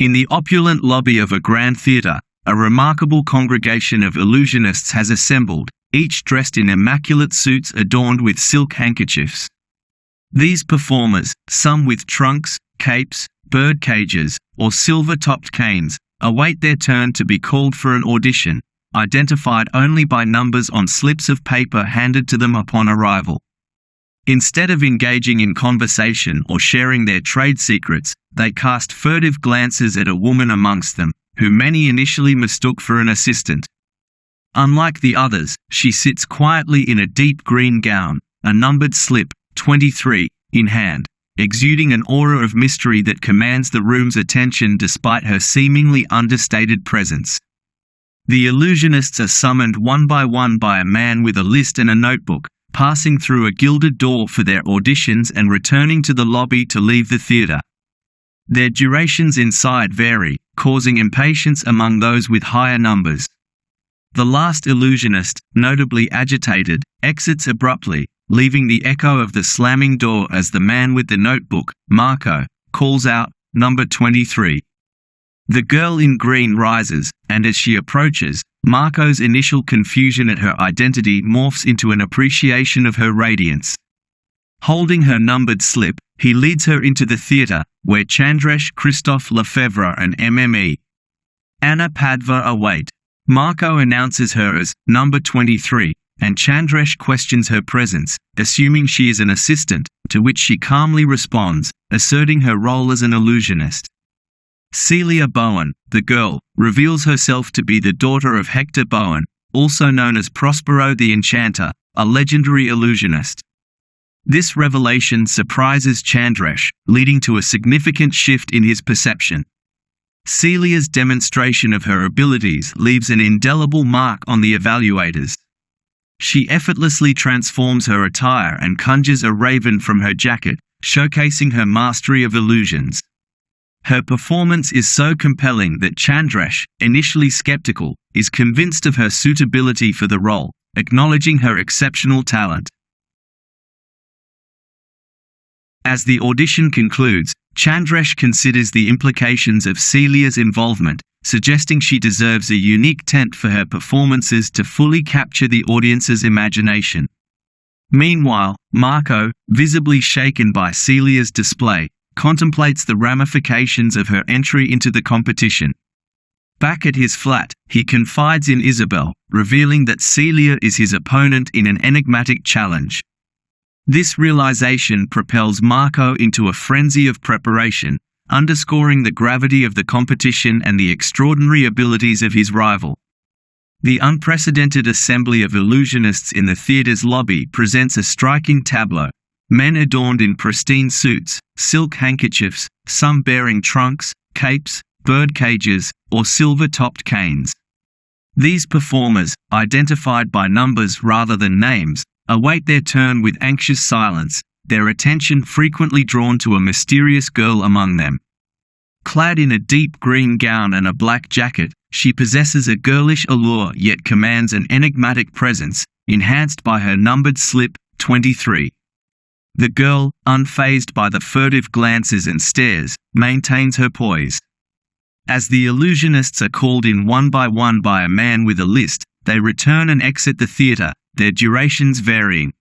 In the opulent lobby of a grand theatre, a remarkable congregation of illusionists has assembled, each dressed in immaculate suits adorned with silk handkerchiefs. These performers, some with trunks, capes, bird cages, or silver-topped canes, await their turn to be called for an audition, identified only by numbers on slips of paper handed to them upon arrival. Instead of engaging in conversation or sharing their trade secrets, they cast furtive glances at a woman amongst them, who many initially mistook for an assistant. Unlike the others, she sits quietly in a deep green gown, a numbered slip, 23, in hand, exuding an aura of mystery that commands the room's attention despite her seemingly understated presence. The illusionists are summoned one by a man with a list and a notebook, passing through a gilded door for their auditions and returning to the lobby to leave the theatre. Their durations inside vary, causing impatience among those with higher numbers. The last illusionist, notably agitated, exits abruptly, leaving the echo of the slamming door as the man with the notebook, Marco, calls out, "Number 23. The girl in green rises, and as she approaches, Marco's initial confusion at her identity morphs into an appreciation of her radiance. Holding her numbered slip, he leads her into the theatre, where Chandresh, Christophe Lefebvre and Mme. Anna Padva await. Marco announces her as number 23, and Chandresh questions her presence, assuming she is an assistant, to which she calmly responds, asserting her role as an illusionist. Celia Bowen, the girl, reveals herself to be the daughter of Hector Bowen, also known as Prospero the Enchanter, a legendary illusionist. This revelation surprises Chandresh, leading to a significant shift in his perception. Celia's demonstration of her abilities leaves an indelible mark on the evaluators. She effortlessly transforms her attire and conjures a raven from her jacket, showcasing her mastery of illusions. Her performance is so compelling that Chandresh, initially skeptical, is convinced of her suitability for the role, acknowledging her exceptional talent. As the audition concludes, Chandresh considers the implications of Celia's involvement, suggesting she deserves a unique tent for her performances to fully capture the audience's imagination. Meanwhile, Marco, visibly shaken by Celia's display, contemplates the ramifications of her entry into the competition. Back at his flat, he confides in Isabel, revealing that Celia is his opponent in an enigmatic challenge. This realization propels Marco into a frenzy of preparation, underscoring the gravity of the competition and the extraordinary abilities of his rival. The unprecedented assembly of illusionists in the theatre's lobby presents a striking tableau. Men adorned in pristine suits, silk handkerchiefs, some bearing trunks, capes, bird cages, or silver-topped canes. These performers, identified by numbers rather than names, await their turn with anxious silence, their attention frequently drawn to a mysterious girl among them. Clad in a deep green gown and a black jacket, she possesses a girlish allure yet commands an enigmatic presence, enhanced by her numbered slip, 23. The girl, unfazed by the furtive glances and stares, maintains her poise. As the illusionists are called in one by a man with a list, they return and exit the theatre, their durations varying.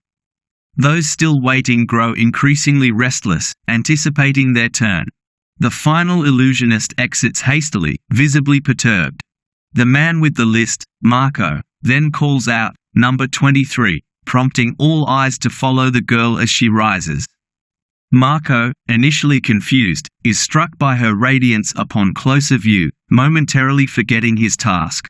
Those still waiting grow increasingly restless, anticipating their turn. The final illusionist exits hastily, visibly perturbed. The man with the list, Marco, then calls out, "Number 23." Prompting all eyes to follow the girl as she rises. Marco, initially confused, is struck by her radiance upon closer view, momentarily forgetting his task.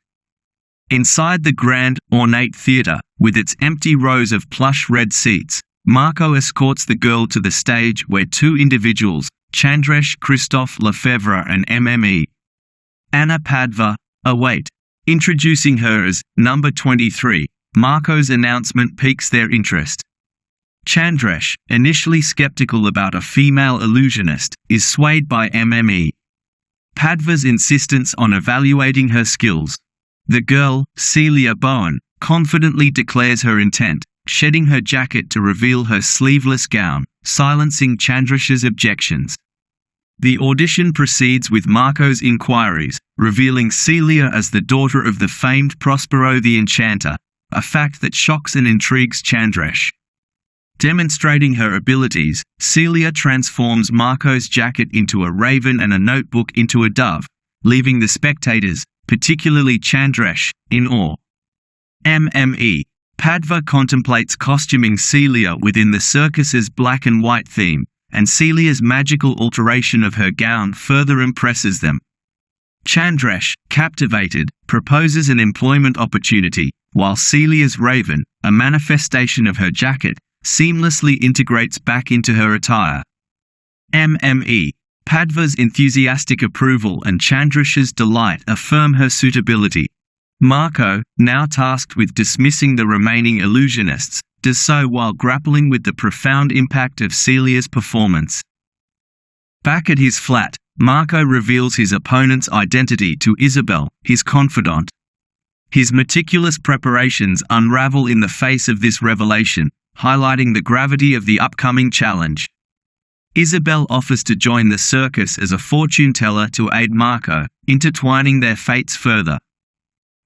Inside the grand, ornate theatre, with its empty rows of plush red seats, Marco escorts the girl to the stage where two individuals, Chandresh, Christophe Lefebvre and Mme. Anna Padva, await. Introducing her as number 23. Marco's announcement piques their interest. Chandresh, initially skeptical about a female illusionist, is swayed by Mme. Padva's insistence on evaluating her skills. The girl, Celia Bowen, confidently declares her intent, shedding her jacket to reveal her sleeveless gown, silencing Chandresh's objections. The audition proceeds with Marco's inquiries, revealing Celia as the daughter of the famed Prospero the Enchanter, a fact that shocks and intrigues Chandresh. Demonstrating her abilities, Celia transforms Marco's jacket into a raven and a notebook into a dove, leaving the spectators, particularly Chandresh, in awe. MME. Padva contemplates costuming Celia within the circus's black and white theme, and Celia's magical alteration of her gown further impresses them. Chandresh, captivated, proposes an employment opportunity, while Celia's raven, a manifestation of her jacket, seamlessly integrates back into her attire. MME. Padva's enthusiastic approval and Chandresh's delight affirm her suitability. Marco, now tasked with dismissing the remaining illusionists, does so while grappling with the profound impact of Celia's performance. Back at his flat, Marco reveals his opponent's identity to Isabel, his confidant. His meticulous preparations unravel in the face of this revelation, highlighting the gravity of the upcoming challenge. Isabel offers to join the circus as a fortune teller to aid Marco, intertwining their fates further.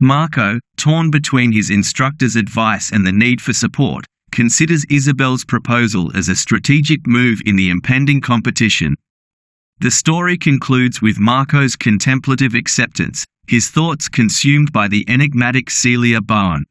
Marco, torn between his instructor's advice and the need for support, considers Isabel's proposal as a strategic move in the impending competition. The story concludes with Marco's contemplative acceptance, his thoughts consumed by the enigmatic Celia Bowen.